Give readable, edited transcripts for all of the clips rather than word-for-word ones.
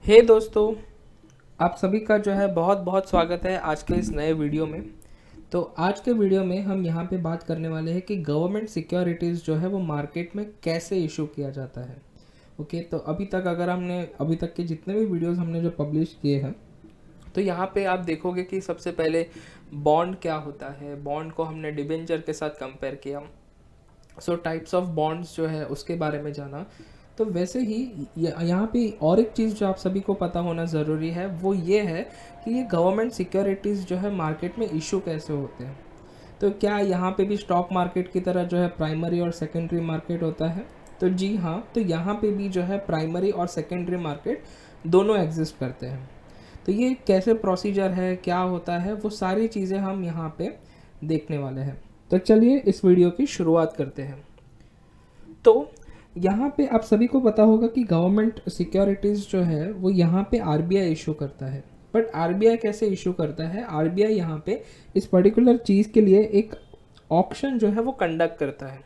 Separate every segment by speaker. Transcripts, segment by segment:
Speaker 1: हे दोस्तों, आप सभी का जो है बहुत बहुत स्वागत है आज के इस नए वीडियो में। तो आज के वीडियो में हम यहाँ पे बात करने वाले हैं कि गवर्नमेंट सिक्योरिटीज़ जो है वो मार्केट में कैसे इशू किया जाता है। ओके, तो अभी तक के जितने भी वीडियोस हमने जो पब्लिश किए हैं, तो यहाँ पे आप देखोगे कि सबसे पहले बॉन्ड क्या होता है। बॉन्ड को हमने डिबेंचर के साथ कंपेयर किया। सो टाइप्स ऑफ बॉन्ड्स जो है उसके बारे में जाना। तो वैसे ही यहाँ पे और एक चीज़ जो आप सभी को पता होना ज़रूरी है वो ये है कि ये गवर्नमेंट सिक्योरिटीज़ जो है मार्केट में इशू कैसे होते हैं। तो क्या यहाँ पे भी स्टॉक मार्केट की तरह जो है प्राइमरी और सेकेंडरी मार्केट होता है? तो जी हाँ, तो यहाँ पे भी जो है प्राइमरी और सेकेंडरी मार्केट दोनों एग्जिस्ट करते हैं। तो ये कैसे प्रोसीजर है, क्या होता है, वो सारी चीज़ें हम यहाँ पे देखने वाले हैं। तो चलिए इस वीडियो की शुरुआत करते हैं। तो यहाँ पे आप सभी को पता होगा कि गवर्नमेंट सिक्योरिटीज़ जो है वो यहाँ पे आरबीआई इशू करता है। बट आरबीआई कैसे इशू करता है? आरबीआई यहाँ पे इस पर्टिकुलर चीज़ के लिए एक ऑक्शन जो है वो कंडक्ट करता है।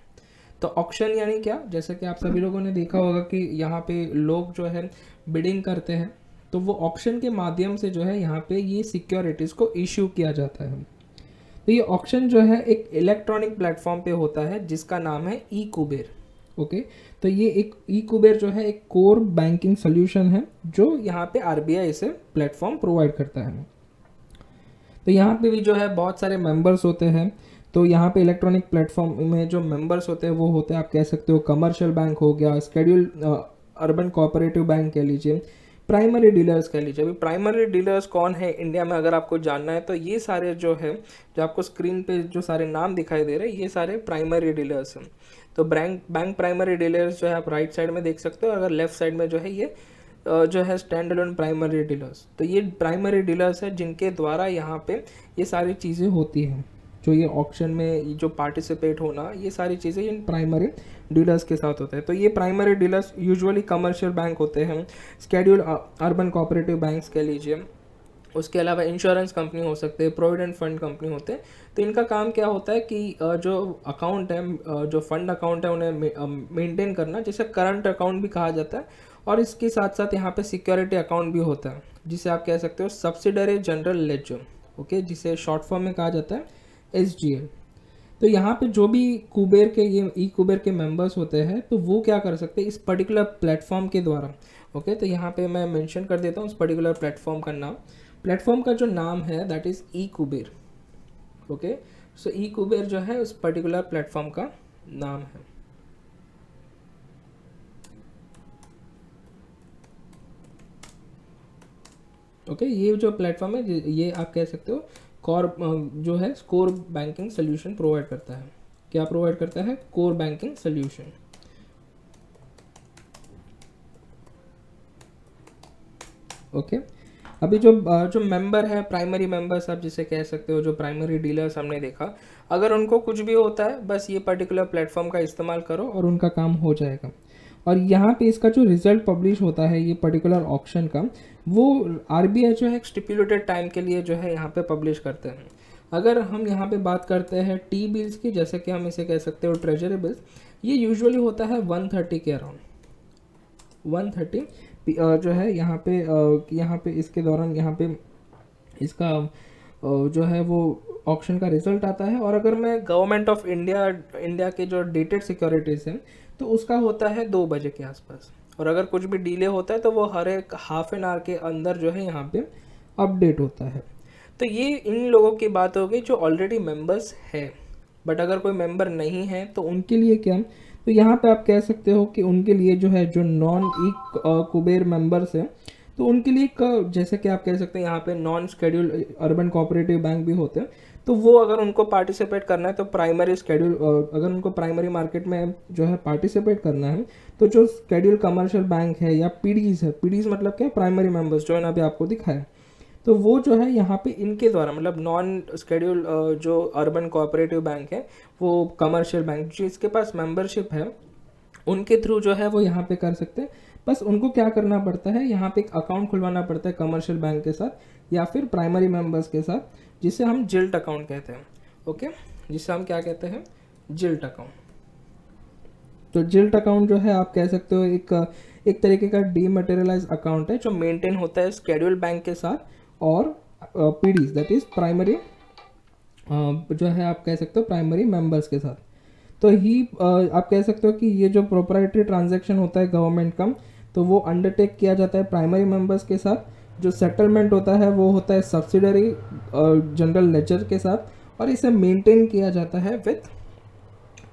Speaker 1: तो ऑक्शन यानी क्या? जैसे कि आप सभी लोगों ने देखा होगा कि यहाँ पे लोग जो है बिडिंग करते हैं, तो वो ऑक्शन के माध्यम से जो है यहाँ पे ये सिक्योरिटीज़ को इशू किया जाता है। तो ये ऑक्शन जो है एक इलेक्ट्रॉनिक प्लेटफॉर्म पे होता है जिसका नाम है ई कुबेर। ओके, तो ये एक ई कुबेर जो है एक कोर बैंकिंग सोल्यूशन है जो यहाँ पे आरबीआई इसे प्लेटफॉर्म प्रोवाइड करता है। तो यहाँ पे भी जो है बहुत सारे मेंबर्स होते हैं। तो यहाँ पे इलेक्ट्रॉनिक प्लेटफॉर्म में जो मेंबर्स होते हैं वो होते हैं, आप कह सकते हो कमर्शियल बैंक हो गया, शेड्यूल अर्बन कोऑपरेटिव बैंक कह लीजिए, प्राइमरी डीलर्स कह लीजिए। अभी प्राइमरी डीलर्स कौन है इंडिया में अगर आपको जानना है तो ये सारे जो है, जो आपको स्क्रीन पे जो सारे नाम दिखाई दे रहे हैं, ये सारे प्राइमरी डीलर्स हैं। तो बैंक प्राइमरी डीलर्स जो है आप राइट साइड में देख सकते हो, अगर लेफ्ट साइड में जो है ये जो है स्टैंड अलोन प्राइमरी डीलर्स। तो ये प्राइमरी डीलर्स है जिनके द्वारा यहाँ पे ये सारी चीज़ें होती हैं। जो ये ऑक्शन में जो पार्टिसिपेट होना, ये सारी चीज़ें इन प्राइमरी डीलर्स के साथ होता है। तो ये primary dealers usually commercial bank होते हैं, शेड्यूल अर्बन कोऑपरेटिव बैंक्स कह लीजिए, उसके अलावा इंश्योरेंस कंपनी हो सकते हैं, प्रोविडेंट फंड कंपनी होते हैं। तो इनका काम क्या होता है कि जो अकाउंट है, जो फंड अकाउंट है उन्हें मेंटेन करना, जिसे करंट अकाउंट भी कहा जाता है। और इसके साथ साथ यहाँ पे सिक्योरिटी अकाउंट भी होता है जिसे आप कह सकते हो सब्सिडरी जनरल लेजर, ओके, जिसे शॉर्ट फॉर्म में कहा जाता है एसजीएल। तो यहाँ पे जो भी कुबेर के ये ई कुबेर के मेंबर्स होते हैं तो वो क्या कर सकते हैं इस पर्टिकुलर प्लेटफॉर्म के द्वारा। ओके, तो यहाँ पे मैं मेंशन कर देता हूँ उस पर्टिकुलर प्लेटफॉर्म का नाम। प्लेटफॉर्म का जो नाम है that is e Kuber. Okay, so e Kuber जो है उस पर्टिकुलर प्लेटफॉर्म का नाम है। ओके, ये जो प्लेटफॉर्म है ये आप कह सकते हो कोर जो है कोर बैंकिंग सोल्यूशन प्रोवाइड करता है। क्या प्रोवाइड करता है? Core banking solution. ओके, अभी जो मेंबर है, प्राइमरी मेंबर्स आप जिसे कह सकते हो, जो प्राइमरी डीलर्स हमने देखा, अगर उनको कुछ भी होता है बस ये पर्टिकुलर प्लेटफॉर्म का इस्तेमाल करो और उनका काम हो जाएगा। और यहाँ पे इसका जो रिजल्ट पब्लिश होता है ये पर्टिकुलर ऑक्शन का, वो आरबीआई जो है एक स्टिपुलेटेड टाइम के लिए जो है यहाँ पे पब्लिश करते हैं। अगर हम यहाँ पे बात करते हैं टी बिल्स की, जैसे कि हम इसे कह सकते हो ट्रेजरी बिल्स, ये यूजुअली होता है 130 के अराउंड। 130 जो है यहाँ पे इसके दौरान यहाँ पे इसका जो है वो ऑक्शन का रिजल्ट आता है। और अगर मैं गवर्नमेंट ऑफ इंडिया के जो डेटेड सिक्योरिटीज़ हैं तो उसका होता है 2 बजे के आसपास। और अगर कुछ भी डिले होता है तो वो हर एक हाफ एन आवर के अंदर जो है यहाँ पे अपडेट होता है। तो ये इन लोगों की बात हो गई जो ऑलरेडी मेंबर्स है। बट अगर कोई मेंबर नहीं है तो उनके लिए क्या? तो यहाँ पे आप कह सकते हो कि उनके लिए जो है जो नॉन ई कुबेर मेंबर्स हैं तो उनके लिए जैसे कि आप कह सकते हैं यहाँ पे non schedule urban cooperative bank भी होते हैं। तो वो अगर उनको पार्टिसिपेट करना है तो प्राइमरी शेड्यूल, अगर उनको प्राइमरी मार्केट में जो है पार्टिसिपेट करना है तो जो शेड्यूल कमर्शियल बैंक है या पीडीज है, पीडीज मतलब क्या? प्राइमरी मेंबर्स, जो मैंने अभी आपको दिखाया, तो वो जो है यहाँ पे इनके द्वारा, मतलब नॉन शेड्यूल जो अर्बन कोऑपरेटिव बैंक है, वो कमर्शियल बैंक जिसके पास मेंबरशिप है, उनके थ्रू जो है वो यहाँ पे कर सकते हैं। बस उनको क्या करना पड़ता है, यहाँ पे एक अकाउंट खुलवाना पड़ता है कमर्शियल बैंक के साथ या फिर प्राइमरी मेंबर्स के साथ, जिसे हम जिल्ट अकाउंट कहते हैं। ओके, जिसे हम क्या कहते हैं? जिल्ट अकाउंट। तो जिल्ट अकाउंट जो है आप कह सकते हो एक तरीके का डीमटेरियलाइज अकाउंट है जो मेंटेन होता है स्केड्यूल बैंक के साथ और पीडीज दैट इज प्राइमरी जो है आप कह सकते हो प्राइमरी मेंबर्स के साथ। तो आप कह सकते हो कि ये जो प्रोप्राइटरी ट्रांजैक्शन होता है गवर्नमेंट का, तो वो अंडरटेक किया जाता है प्राइमरी मेंबर्स के साथ। जो सेटलमेंट होता है वो होता है सब्सिडरी जनरल लेजर के साथ, और इसे मेंटेन किया जाता है with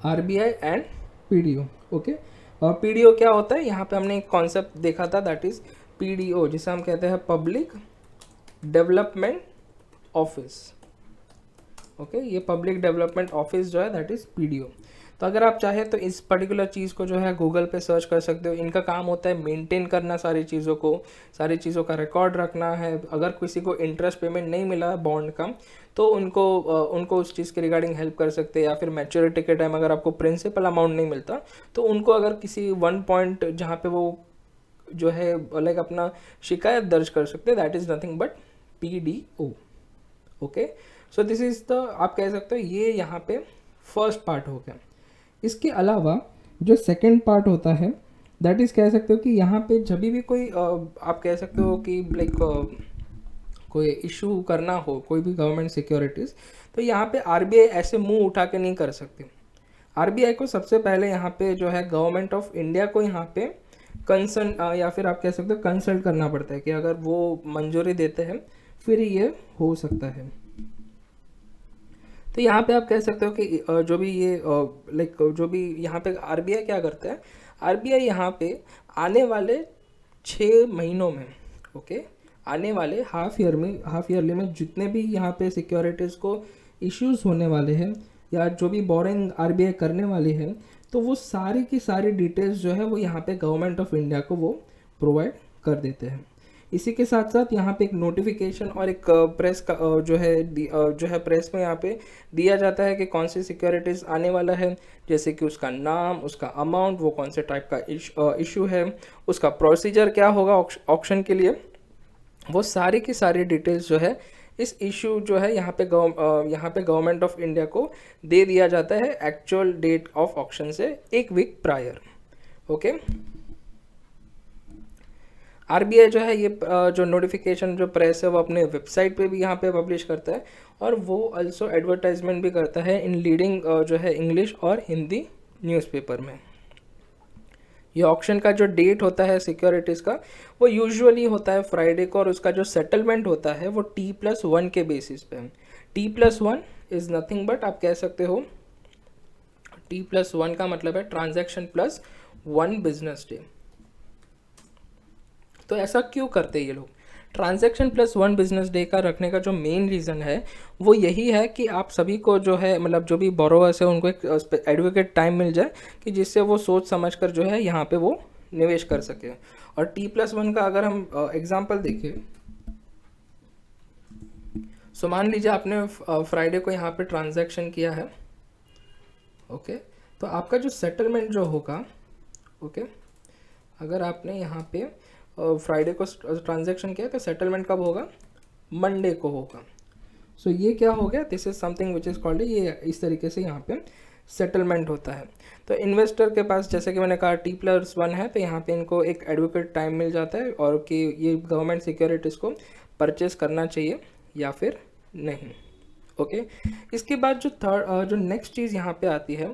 Speaker 1: RBI and PDO. Okay, और पीडीओ क्या होता है, यहाँ पे हमने एक कॉन्सेप्ट देखा था दैट इज पीडीओ, जिसे हम कहते हैं पब्लिक डेवलपमेंट ऑफिस। ओके, ये पब्लिक डेवलपमेंट ऑफिस जो है दैट इज पीडीओ। तो अगर आप चाहे तो इस पर्टिकुलर चीज़ को जो है गूगल पे सर्च कर सकते हो। इनका काम होता है मेंटेन करना सारी चीज़ों का रिकॉर्ड रखना है। अगर किसी को इंटरेस्ट पेमेंट नहीं मिला बॉन्ड का तो उनको उस चीज़ के रिगार्डिंग हेल्प कर सकते हैं, या फिर मैच्योरिटी के टाइम अगर आपको प्रिंसिपल अमाउंट नहीं मिलता तो उनको अगर किसी वन पॉइंट जहाँ पे वो जो है लाइक अपना शिकायत दर्ज कर सकते हैं, that is nothing but PDO. Okay, so this is the, आप कह सकते हो ये यहाँ पे फर्स्ट पार्ट हो गया। इसके अलावा जो सेकंड पार्ट होता है दैट इज़ कह सकते हो कि यहाँ पे जब भी कोई आप कह सकते हो कि लाइक कोई इशू करना हो कोई भी गवर्नमेंट सिक्योरिटीज़, तो यहाँ पे आरबीआई ऐसे मुंह उठा के नहीं कर सकती। आरबीआई को सबसे पहले यहाँ पे जो है गवर्नमेंट ऑफ इंडिया को यहाँ पे कंसर्न या फिर आप कह सकते हो कंसल्ट करना पड़ता है कि अगर वो मंजूरी देते हैं फिर ये हो सकता है। तो यहाँ पे आप कह सकते हो कि जो भी ये लाइक जो भी यहाँ पे आरबीआई क्या करता है, आरबीआई यहाँ पे आने वाले 6 महीनों में, ओके, आने वाले हाफ ईयरली में जितने भी यहाँ पे सिक्योरिटीज़ को इश्यूज होने वाले हैं या जो भी बोरिंग आरबीआई करने वाली है, तो वो सारी की सारी डिटेल्स जो है वो यहाँ पे गवर्नमेंट ऑफ इंडिया को वो प्रोवाइड कर देते हैं। इसी के साथ साथ यहाँ पे एक नोटिफिकेशन और एक प्रेस का जो है प्रेस में यहाँ पे दिया जाता है कि कौन सी सिक्योरिटीज़ आने वाला है, जैसे कि उसका नाम, उसका अमाउंट, वो कौन से टाइप का इशू है, उसका प्रोसीजर क्या होगा ऑक्शन के लिए, वो सारी की सारी डिटेल्स जो है इस इशू जो है यहाँ पे गवर्नमेंट ऑफ इंडिया को दे दिया जाता है एक्चुअल डेट ऑफ ऑक्शन से 1 वीक प्रायर। ओके, आरबीआई जो है ये जो नोटिफिकेशन जो प्रेस है वो अपने वेबसाइट पे भी यहाँ पे पब्लिश करता है, और वो अल्सो एडवर्टाइजमेंट भी करता है इन लीडिंग जो है इंग्लिश और हिंदी न्यूज़पेपर में। ये ऑक्शन का जो डेट होता है सिक्योरिटीज़ का वो यूजुअली होता है फ्राइडे को, और उसका जो सेटलमेंट होता है वो T+1 के बेसिस पे है। T+1 इज़ नथिंग बट आप कह सकते हो T+1 का मतलब है ट्रांजैक्शन प्लस 1 बिजनेस डे। तो ऐसा क्यों करते हैं ये लोग? ट्रांजैक्शन प्लस 1 बिजनेस डे का रखने का जो मेन रीज़न है वो यही है कि आप सभी को जो है मतलब जो भी बोरोवर्स है उनको एक एडवोकेट टाइम मिल जाए कि जिससे वो सोच समझ कर जो है यहाँ पे वो निवेश कर सके। और T+1 का अगर हम एग्जांपल देखें, सो मान लीजिए आपने फ्राइडे को यहाँ पे ट्रांजैक्शन किया है, ओके, तो आपका जो सेटलमेंट जो होगा, ओके, अगर आपने यहाँ पे फ्राइडे को ट्रांजैक्शन किया तो सेटलमेंट कब होगा? मंडे को होगा। सो ये क्या हो गया? This is something which is called, ये इस तरीके से यहाँ पे सेटलमेंट होता है। तो इन्वेस्टर के पास जैसे कि मैंने कहा T+1 है, तो यहाँ पे इनको एक एडवोकेट टाइम मिल जाता है और कि ये गवर्नमेंट सिक्योरिटीज़ को परचेस करना चाहिए या फिर नहीं। ओके, इसके बाद जो नेक्स्ट चीज़ यहाँ पे आती है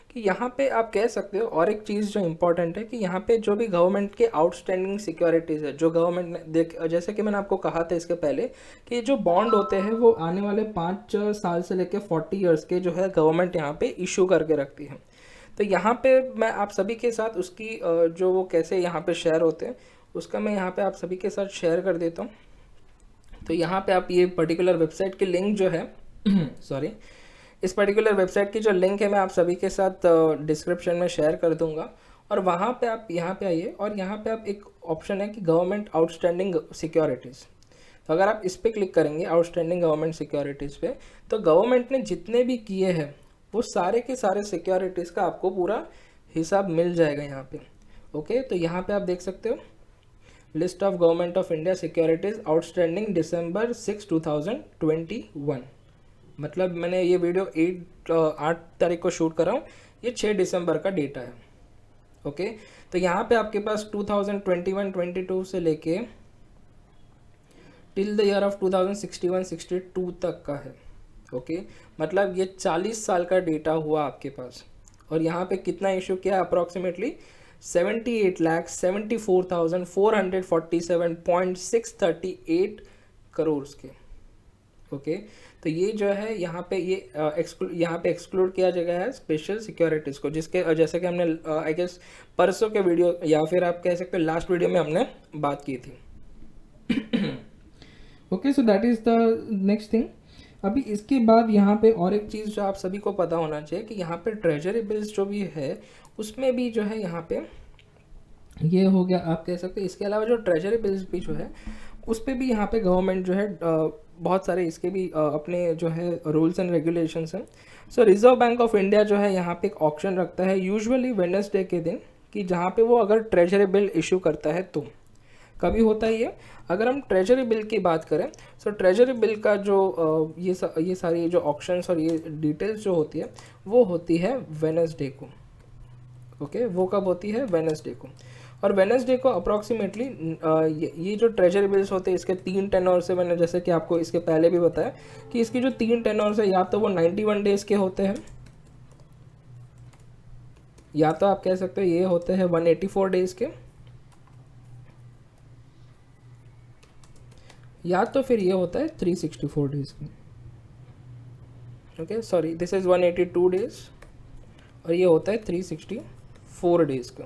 Speaker 1: कि यहाँ पे आप कह सकते हो, और एक चीज़ जो इम्पोर्टेंट है कि यहाँ पे जो भी गवर्नमेंट के आउटस्टैंडिंग सिक्योरिटीज़ है जो गवर्नमेंट ने जैसे कि मैंने आपको कहा था इसके पहले कि जो बॉन्ड होते हैं वो आने वाले 5 साल से लेकर 40 ईयर्स के जो है गवर्नमेंट यहाँ पे इशू करके रखती है। तो यहाँ पे मैं आप सभी के साथ उसकी जो वो कैसे यहाँ पे शेयर होते हैं उसका मैं यहाँ पे आप सभी के साथ शेयर कर देता हूँ। तो यहाँ पे आप ये पर्टिकुलर वेबसाइट की लिंक जो है सॉरी, इस पर्टिकुलर वेबसाइट की जो लिंक है मैं आप सभी के साथ डिस्क्रिप्शन में शेयर कर दूंगा, और वहाँ पे आप यहाँ पे आइए और यहाँ पे आप एक ऑप्शन है कि गवर्नमेंट आउटस्टैंडिंग सिक्योरिटीज़। तो अगर आप इस पर क्लिक करेंगे आउटस्टैंडिंग गवर्नमेंट सिक्योरिटीज़ पे, तो गवर्नमेंट ने जितने भी किए हैं वो सारे के सारे सिक्योरिटीज़ का आपको पूरा हिसाब मिल जाएगा यहाँ पे। ओके, तो यहाँ पे आप देख सकते हो list of government of India securities outstanding December 6, 2021। मतलब मैंने ये वीडियो 8 तारीख को शूट कर रहा हूँ, ये 6 दिसंबर का डेटा है। ओके, तो यहाँ पे आपके पास 2021-22 से लेके टिल द ईयर ऑफ 2061-62 तक का है। ओके, मतलब ये 40 साल का डेटा हुआ आपके पास। और यहाँ पे कितना इशू किया, अप्रॉक्सीमेटली 78,74,447.638 करोड़ के। ओके, तो ये जो है यहाँ पे ये यहाँ पे एक्सक्लूड किया गया है स्पेशल सिक्योरिटीज़ को, जिसके जैसे कि हमने आई गेस परसों के वीडियो या फिर आप कह सकते हो लास्ट वीडियो में हमने बात की थी। Okay, so that is the next thing. अभी इसके बाद यहाँ पे और एक चीज़ जो आप सभी को पता होना चाहिए कि यहाँ पे ट्रेजरी बिल्स जो भी है उसमें भी जो है यहाँ पे ये हो गया आप कह सकते हैं। इसके अलावा जो ट्रेजरी बिल्स भी जो है उस पर भी यहाँ पे गवर्नमेंट जो है बहुत सारे इसके भी अपने जो है रूल्स एंड रेगुलेशंस हैं। सो रिजर्व बैंक ऑफ इंडिया जो है यहाँ पे एक ऑक्शन रखता है यूजुअली वेडनेसडे के दिन, कि जहाँ पे वो अगर ट्रेजरी बिल इशू करता है तो कभी होता ही है। अगर हम ट्रेजरी बिल की बात करें, सो ट्रेजरी बिल का जो ये सारी जो ऑक्शंस और ये डिटेल्स जो होती है वो होती है वेडनेसडे को। ओके, वो कब होती है, वेडनेसडे को। और वेडनेसडे को अप्रॉक्सीमेटली ये जो ट्रेजरी बिल्स होते हैं इसके 3 टेनोर से, मैंने जैसे कि आपको इसके पहले भी बताया कि इसकी जो 3 टेनोर है या तो वो 91 डेज के होते हैं, या तो आप कह सकते हो ये होते हैं 184 डेज के, या तो फिर ये होता है 364 डेज की। Okay, sorry, this is 182 days और ये होता है 364 डेज का।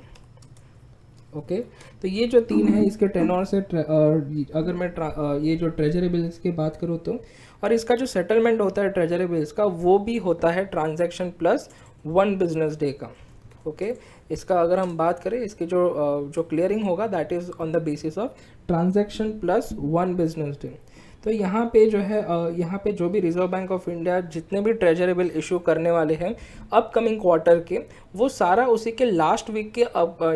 Speaker 1: ओके, तो ये जो 3 है इसके टेनोर से अगर मैं ये जो ट्रेजरी बिल्स की बात करूँ तो, और इसका जो सेटलमेंट होता है ट्रेजरी बिल्स का वो भी होता है ट्रांजैक्शन प्लस 1 बिजनेस डे का। ओके, इसका अगर हम बात करें इसकी जो क्लियरिंग होगा that is on the basis of transaction plus 1 business day. तो यहाँ पे जो है यहाँ पे जो भी रिजर्व बैंक ऑफ इंडिया जितने भी ट्रेजरी बिल इशू करने वाले हैं अपकमिंग क्वार्टर के, वो सारा उसी के लास्ट वीक के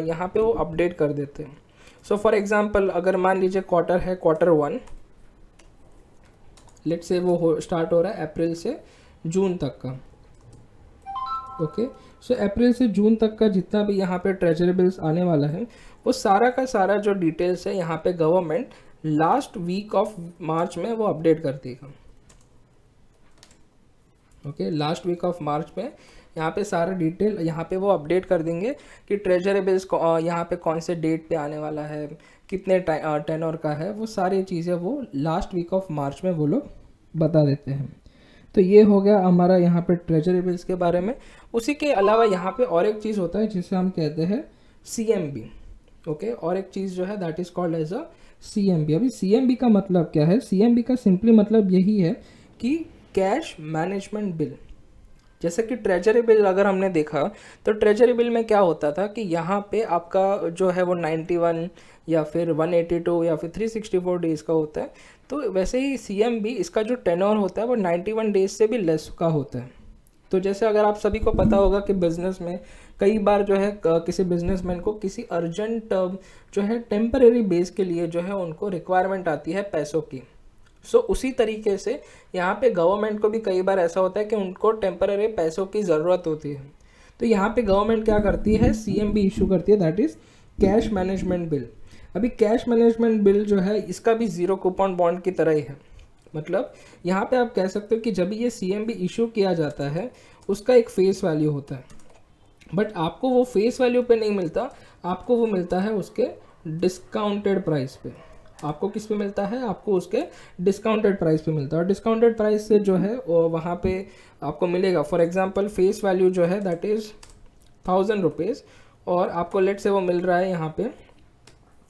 Speaker 1: यहाँ पे वो अपडेट कर देते हैं। सो फॉर एग्जांपल अगर मान लीजिए क्वार्टर है Q1, लेट से वो स्टार्ट हो रहा है अप्रैल से जून तक का। ओके, सो अप्रैल से जून तक का जितना भी यहाँ पे ट्रेजरी बिल्स आने वाला है वो सारा का सारा जो डिटेल्स है यहाँ पे government last week of March में वो अपडेट कर देगा। Okay, last week of March में यहाँ पे सारा डिटेल यहाँ पे वो अपडेट कर देंगे कि ट्रेजरी बिल्स यहाँ पे कौन से डेट पे आने वाला है, कितने टेनोर का है, वो सारी चीज़ें वो लास्ट वीक ऑफ मार्च में वो लोग बता देते हैं। तो ये हो गया हमारा यहाँ पे ट्रेजरी बिल्स के बारे में। उसी के अलावा यहाँ पे और एक चीज़ होता है जिसे हम कहते हैं CMB। ओके, और एक चीज़ जो है that is called as a CMB। अभी CMB का मतलब क्या है, CMB का सिंपली मतलब यही है कि कैश मैनेजमेंट बिल। जैसे कि ट्रेजरी बिल अगर हमने देखा तो ट्रेजरी बिल में क्या होता था कि यहाँ पे आपका जो है वो 91 या फिर 182 या फिर 364 डेज़ का होता है। तो वैसे ही CMB इसका जो टेनोर होता है वो 91 डेज से भी लेस का होता है। तो जैसे अगर आप सभी को पता होगा कि बिज़नेस में कई बार जो है किसी बिजनेसमैन को किसी अर्जेंट जो है टेम्परेरी बेस के लिए जो है उनको रिक्वायरमेंट आती है पैसों की। सो उसी तरीके से यहाँ पे गवर्नमेंट को भी कई बार ऐसा होता है कि उनको टेम्परेरी पैसों की ज़रूरत होती है। तो यहाँ पे गवर्नमेंट क्या करती है, CMB इशू करती है, that is cash management bill. अभी कैश मैनेजमेंट बिल जो है इसका भी 0 कूपन बॉन्ड की तरह ही है। मतलब यहाँ पे आप कह सकते हो कि जब ये CMB इशू किया जाता है उसका एक फेस वैल्यू होता है, बट आपको वो फेस वैल्यू पे नहीं मिलता, आपको वो मिलता है उसके डिस्काउंटेड प्राइस पे। आपको किस पे मिलता है, आपको उसके डिस्काउंटेड प्राइस पे मिलता है। और डिस्काउंटेड प्राइस से जो है वहाँ पे आपको मिलेगा, फॉर एग्जांपल फेस वैल्यू जो है दैट इज़ 1000 रुपीज़ और आपको लेट से वो मिल रहा है यहाँ पे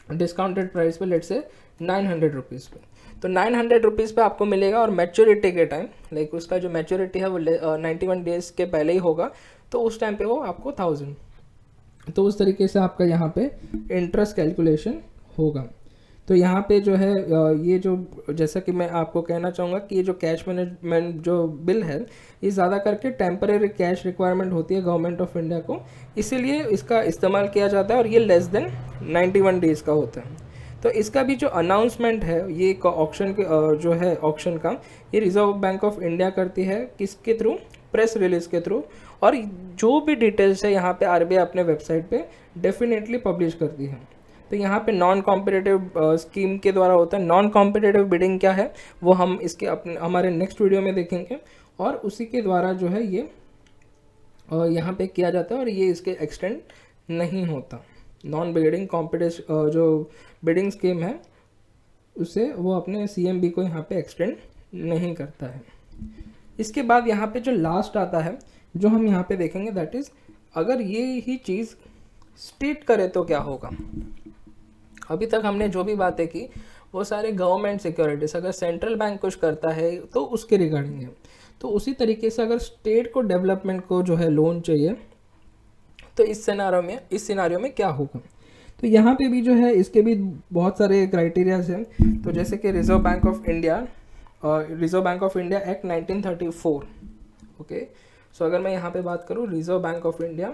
Speaker 1: डिस्काउंटेड प्राइस पे लेट से 900 रुपीज़ पे। तो 900 रुपीज़ पे आपको मिलेगा और मैच्योरिटी के टाइम लाइक उसका जो मैच्योरिटी है वो 91 डेज़ के पहले ही होगा, तो उस टाइम पे वो आपको 1000। तो उस तरीके से आपका यहाँ पे इंटरेस्ट कैलकुलेशन होगा। तो यहाँ पे जो है ये जो जैसा कि मैं आपको कहना चाहूँगा कि ये जो कैश मैनेजमेंट जो बिल है ये ज़्यादा करके टेम्परेरी कैश रिक्वायरमेंट होती है गवर्नमेंट ऑफ इंडिया को, इसीलिए इसका इस्तेमाल किया जाता है और ये लेस देन 91 डेज़ का होता है। तो इसका भी जो अनाउंसमेंट है ये ऑक्शन के जो है ऑक्शन का ये रिजर्व बैंक ऑफ इंडिया करती है, किसके थ्रू, प्रेस रिलीज के थ्रू, और जो भी डिटेल्स है यहाँ पे आरबीआई अपने वेबसाइट पे डेफिनेटली पब्लिश करती है। तो यहाँ पे नॉन कॉम्पिटिटिव स्कीम के द्वारा होता है। नॉन कॉम्पिटिटिव बिडिंग क्या है वो हम इसके अपने हमारे नेक्स्ट वीडियो में देखेंगे, और उसी के द्वारा जो है ये यहाँ पे किया जाता है, और ये इसके एक्सटेंड नहीं होता। नॉन बिडिंग कॉम्पिटिशन जो बिडिंग स्कीम है उसे वो अपने सीएमबी को यहाँ पे एक्सटेंड नहीं करता है। इसके बाद यहाँ पे जो लास्ट आता है जो हम यहाँ पे देखेंगे, दैट इज़ अगर ये ही चीज़ स्टेट करे तो क्या होगा। अभी तक हमने जो भी बातें की वो सारे गवर्नमेंट सिक्योरिटीज, अगर सेंट्रल बैंक कुछ करता है तो उसके रिगार्डिंग है। तो उसी तरीके से अगर स्टेट को डेवलपमेंट को जो है लोन चाहिए तो इस सिनारियो में क्या होगा। तो यहाँ पे भी जो है इसके भी बहुत सारे क्राइटेरियाज हैं। तो जैसे कि reserve bank of India act 1934, okay. So अगर मैं यहाँ पे बात करूँ रिजर्व बैंक ऑफ इंडिया,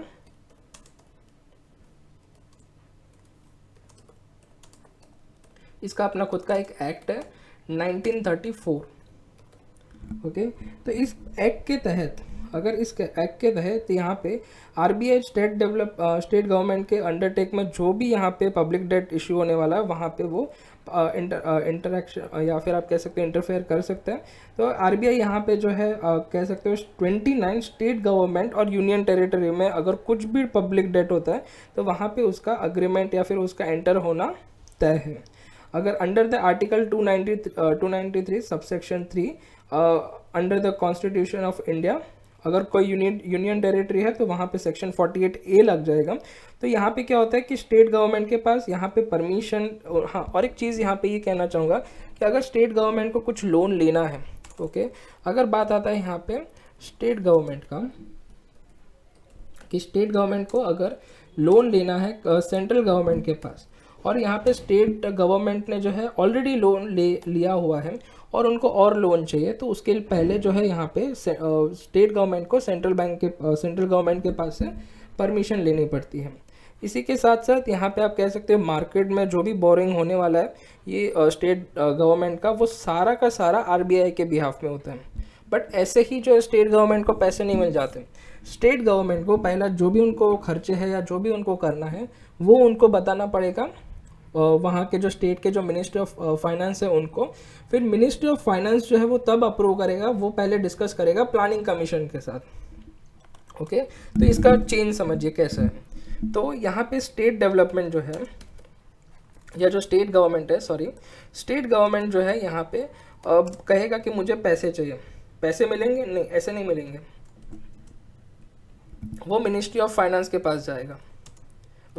Speaker 1: इसका अपना खुद का एक एक्ट है 1934, ओके। तो इस एक्ट के तहत, अगर इस एक्ट के तहत यहाँ पे आरबीआई स्टेट गवर्नमेंट के अंडरटेक में जो भी यहाँ पे पब्लिक डेट इशू होने वाला है वहाँ पे वो इंटरेक्शन या फिर आप कह सकते हैं इंटरफेयर कर सकते हैं। तो आरबीआई यहाँ पे जो है कह सकते हो 29 स्टेट गवर्नमेंट और यूनियन टेरिटरी में अगर कुछ भी पब्लिक डेट होता है तो वहाँ पे उसका अग्रीमेंट या फिर उसका एंटर होना तय है। अगर under the article 293 subsection 3 under the constitution of India, अगर कोई यूनियन टेरिटरी है तो वहाँ पे सेक्शन 48A लग जाएगा। तो यहाँ पे क्या होता है कि स्टेट गवर्नमेंट के पास यहाँ पे परमिशन, हाँ और एक चीज़ यहाँ पे ये कहना चाहूँगा कि अगर स्टेट गवर्नमेंट को कुछ लोन लेना है, ओके, अगर बात आता है यहाँ पे स्टेट गवर्नमेंट का कि स्टेट गवर्नमेंट को अगर लोन लेना है सेंट्रल गवर्नमेंट के पास, और यहाँ पे स्टेट गवर्नमेंट ने जो है ऑलरेडी लोन लिया हुआ है और उनको और लोन चाहिए, तो उसके पहले जो है यहाँ पे स्टेट गवर्नमेंट को सेंट्रल गवर्नमेंट के पास से परमिशन लेनी पड़ती है। इसी के साथ साथ यहाँ पे आप कह सकते हो मार्केट में जो भी बोरिंग होने वाला है ये स्टेट गवर्नमेंट का, वो सारा का सारा आरबीआई के बिहाफ में होता है। बट ऐसे ही जो स्टेट गवर्नमेंट को पैसे नहीं मिल जाते। स्टेट गवर्नमेंट को पहला जो भी उनको खर्चे हैं या जो भी उनको करना है वो उनको बताना पड़ेगा वहाँ के जो स्टेट के जो मिनिस्ट्री ऑफ फाइनेंस है उनको। फिर मिनिस्ट्री ऑफ फाइनेंस जो है वो तब अप्रूव करेगा, वो पहले डिस्कस करेगा प्लानिंग कमीशन के साथ, ओके। तो इसका चेंज समझिए कैसा है। तो यहाँ पे स्टेट डेवलपमेंट जो है या जो स्टेट गवर्नमेंट जो है यहाँ पे कहेगा कि मुझे पैसे चाहिए, पैसे मिलेंगे नहीं, ऐसे नहीं मिलेंगे, वो मिनिस्ट्री ऑफ फाइनेंस के पास जाएगा,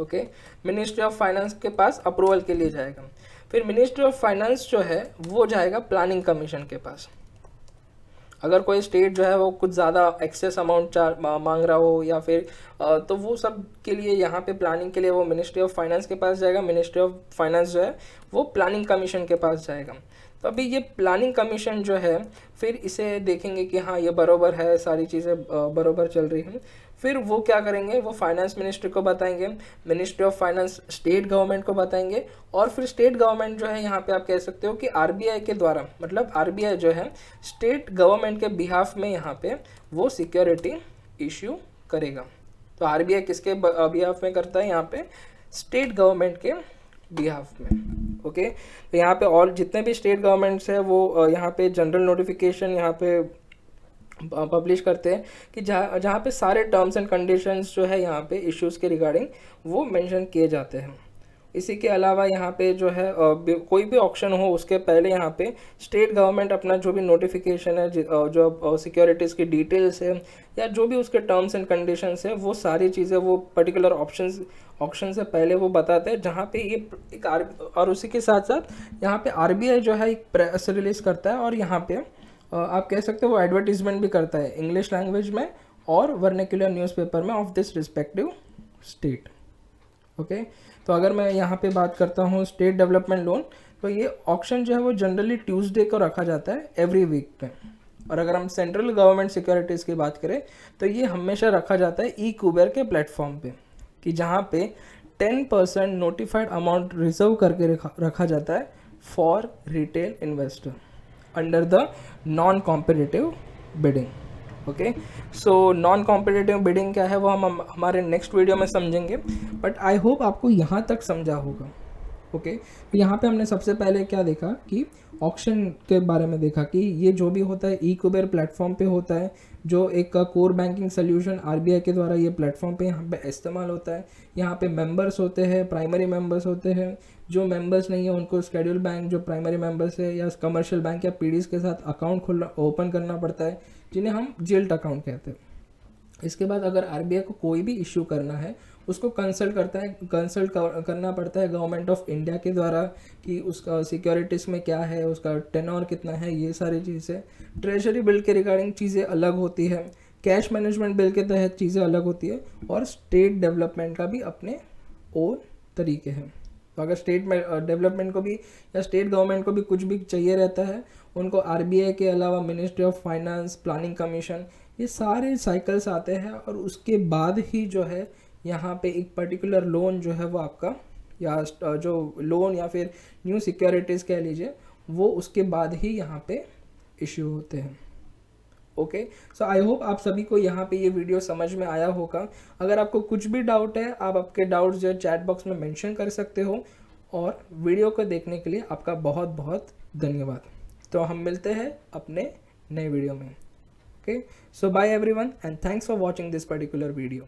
Speaker 1: ओके। मिनिस्ट्री ऑफ फाइनेंस के पास अप्रूवल के लिए जाएगा। फिर मिनिस्ट्री ऑफ फाइनेंस जो है वो जाएगा प्लानिंग कमीशन के पास। अगर कोई स्टेट जो है वो कुछ ज़्यादा एक्सेस अमाउंट मांग रहा हो या फिर तो वो सब के लिए यहाँ पे प्लानिंग के लिए वो मिनिस्ट्री ऑफ फाइनेंस के पास जाएगा। मिनिस्ट्री ऑफ फाइनेंस जो है वो प्लानिंग कमीशन के पास जाएगा। तो अभी ये प्लानिंग कमीशन जो है फिर इसे देखेंगे कि हाँ ये बराबर है, सारी चीज़ें बराबर चल रही हैं। फिर वो क्या करेंगे, वो फाइनेंस मिनिस्ट्री को बताएंगे, ministry of finance state government को बताएंगे, और फिर स्टेट गवर्नमेंट जो है यहाँ पे आप कह सकते हो कि आरबीआई के द्वारा, मतलब आरबीआई जो है स्टेट गवर्नमेंट के बिहाफ में यहाँ पे वो सिक्योरिटी इश्यू करेगा। तो आरबीआई किसके बिहाफ में करता है, यहाँ पे स्टेट गवर्नमेंट के बिहाफ में, ओके। तो यहाँ पे और जितने भी स्टेट गवर्नमेंट्स है वो यहाँ पे जनरल नोटिफिकेशन यहाँ पे पब्लिश करते हैं कि जहाँ पे सारे टर्म्स एंड कंडीशंस जो है यहाँ पे इश्यूज़ के रिगार्डिंग वो मेंशन किए जाते हैं। इसी के अलावा यहाँ पे जो है कोई भी ऑक्शन हो उसके पहले यहाँ पे स्टेट गवर्नमेंट अपना जो भी नोटिफिकेशन है, जो सिक्योरिटीज़ की डिटेल्स है या जो भी उसके टर्म्स एंड कंडीशंस है, वो सारी चीज़ें वो पर्टिकुलर ऑप्शन से पहले वो बताते हैं, जहाँ पे ये एक और उसी के साथ साथ यहाँ पे आरबीआई जो है एक प्रेस रिलीज़ करता है, और यहाँ पे आप कह सकते हो वो एडवर्टीजमेंट भी करता है इंग्लिश लैंग्वेज में और वर्नाक्युलर न्यूज़पेपर में of this respective state, okay. तो अगर मैं यहाँ पे बात करता हूँ स्टेट डेवलपमेंट लोन, तो ये ऑक्शन जो है वो जनरली ट्यूसडे को रखा जाता है एवरी वीक पे। और अगर हम सेंट्रल गवर्नमेंट सिक्योरिटीज़ की बात करें तो ये हमेशा रखा जाता है ई-कुबेर के प्लेटफॉर्म पे, कि जहाँ पे 10% नोटिफाइड अमाउंट रिजर्व करके रखा जाता है for retail investor under the non competitive bidding, okay. So non competitive bidding क्या है वो हम हमारे नेक्स्ट वीडियो में समझेंगे, बट आई होप आपको यहाँ तक समझा होगा। ओके, तो यहाँ पे हमने सबसे पहले क्या देखा कि ऑक्शन के बारे में देखा कि ये जो भी होता है ई कुबेर प्लेटफॉर्म पे होता है, जो एक कोर बैंकिंग सोल्यूशन आरबीआई के द्वारा ये प्लेटफॉर्म पे यहाँ पे इस्तेमाल होता है। यहाँ पे मेंबर्स होते हैं, प्राइमरी मेंबर्स होते हैं। जो मेंबर्स नहीं है उनको शेड्यूल बैंक जो प्राइमरी मेंबर्स है या कमर्शियल बैंक या पीडीज के साथ अकाउंट खोलना ओपन करना पड़ता है, जिन्हें हम जिल्ट अकाउंट कहते हैं। इसके बाद अगर आरबीआई को कोई भी इश्यू करना है उसको कंसल्ट करना पड़ता है गवर्नमेंट ऑफ इंडिया के द्वारा कि उसका सिक्योरिटीज़ में क्या है, उसका टेनोर कितना है, ये सारी चीज़ें। ट्रेजरी बिल के रिगार्डिंग चीज़ें अलग होती है, कैश मैनेजमेंट बिल के तहत चीज़ें अलग होती है, और स्टेट डेवलपमेंट का भी अपने ओन तरीके हैं। तो अगर स्टेट डेवलपमेंट को भी या स्टेट गवर्नमेंट को भी कुछ भी चाहिए रहता है, उनको आरबीआई के अलावा ministry of finance, planning commission, ये सारे साइकिल्स आते हैं, और उसके बाद ही जो है यहाँ पे एक पर्टिकुलर लोन जो है वो आपका, या जो लोन या फिर न्यू सिक्योरिटीज़ कह लीजिए, वो उसके बाद ही यहाँ पे इश्यू होते हैं। ओके, सो आई होप आप सभी को यहाँ पे ये वीडियो समझ में आया होगा। अगर आपको कुछ भी डाउट है, आप आपके डाउट्स जो है चैट बॉक्स में मेंशन कर सकते हो, और वीडियो को देखने के लिए आपका बहुत बहुत धन्यवाद। तो हम मिलते हैं अपने नए वीडियो में। Okay, so bye everyone and thanks for watching this particular video.